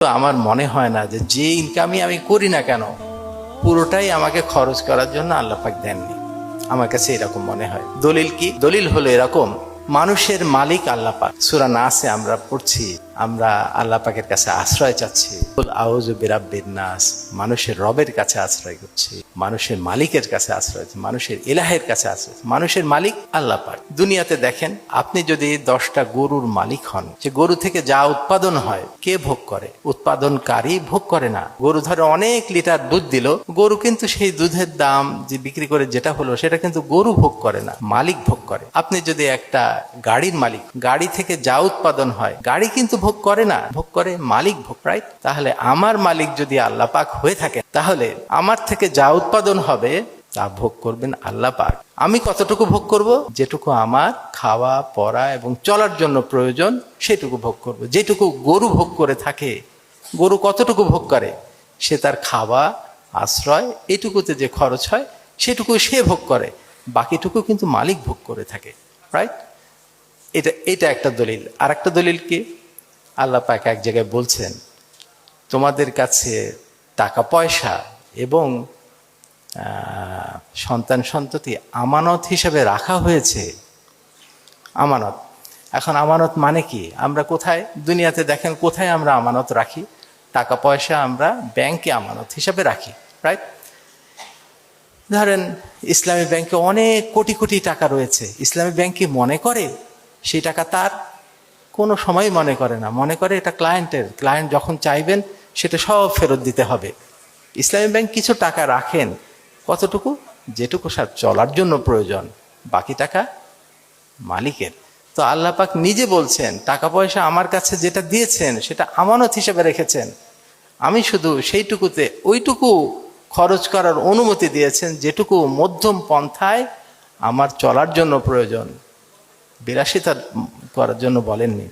তো আমার মনে হয় না যে ইনকামই আমি করি না কেন পুরোটাই আমাকে খরচ করার জন্য আল্লাহ পাক দেননি। আমার কাছে এরকম মনে হয়। দলিল কি? দলিল হলো এরকম, মানুষের মালিক আল্লাহ পাক। সূরা নাসে আমরা পড়ছি, আমরা আল্লাহ পাকের কাছে আশ্রয় চাচ্ছি, কুল আউযু বিরাব্বিন নাস, মানুষের রবের কাছে আশ্রয় করছি, মানুষের মালিকের কাছে আশ্রয়, মানুষের ইলাহের কাছে আশ্রয়। মানুষের মালিক আল্লাহ পাক। দুনিয়াতে দেখেন, আপনি যদি 10টা গরুর মালিক হন, যে গরু থেকে যা উৎপাদন হয় কে ভোগ করে? উৎপাদনকারী ভোগ করে না। গরু ধরে অনেক লিটার দুধ দিল, গরু কিন্তু সেই দুধের দাম যে বিক্রি করে যেটা হলো সেটা কিন্তু গরু ভোগ করে না, মালিক ভোগ করে। আপনি যদি একটা গাড়ির মালিক, গাড়ি থেকে যা উৎপাদন হয় গাড়ি কিন্তু ভোগ করে না, ভোগ করে মালিক ভোগ, রাইট? তাহলে আমার মালিক যদি আল্লাহ পাক হয়ে থাকে, তাহলে আমার থেকে যা উৎপাদন হবে তা ভোগ করবেন আল্লাহ পাক। আমি কতটুকু ভোগ করব? যেটুকু আমার খাওয়া পরা এবং চলার জন্য প্রয়োজন সেটুকু ভোগ করব। যেটুকু গরু ভোগ করে থাকে, গরু কতটুকু ভোগ করে? সে তার খাওয়া, আশ্রয়, এটুকুতে যে খরচ হয় সেটুকু সে ভোগ করে, বাকিটুকু কিন্তু মালিক ভোগ করে থাকে, রাইট? এটা একটা দলিল। আর একটা দলিল কি? আল্লাহ পাক এক জায়গায় বলছেন, তোমাদের কাছে টাকা পয়সা এবং সন্তান সন্ততি আমানত হিসেবে রাখা হয়েছে। আমানত। এখন আমানত মানে কি? আমরা কোথায় দুনিয়াতে দেখেন, কোথায় আমরা আমানত রাখি? টাকা পয়সা আমরা ব্যাংকে আমানত হিসাবে রাখি, রাইট? ধরেন ইসলামী ব্যাংকে অনেক কোটি কোটি টাকা রয়েছে, ইসলামী ব্যাংকে মনে করে সেই টাকা তার? কোনো সময় মনে করে না। মনে করে এটা ক্লায়েন্টের, ক্লায়েন্ট যখন চাইবেন সেটা সব ফেরত দিতে হবে। ইসলামী ব্যাংক কিছু টাকা রাখেন, কতটুকু? যেটুকু চলার জন্য প্রয়োজন, বাকি টাকা মালিকের। তো আল্লাহ পাক নিজে বলছেন, টাকা পয়সা আমার কাছে যেটা দিয়েছেন সেটা আমানত হিসেবে রেখেছেন, আমি শুধু সেইটুকুতে ওইটুকু খরচ করার অনুমতি দিয়েছেন যেটুকু মধ্যম পন্থায় আমার চলার জন্য প্রয়োজন, বিলাসিতা করার জন্য বলেননি।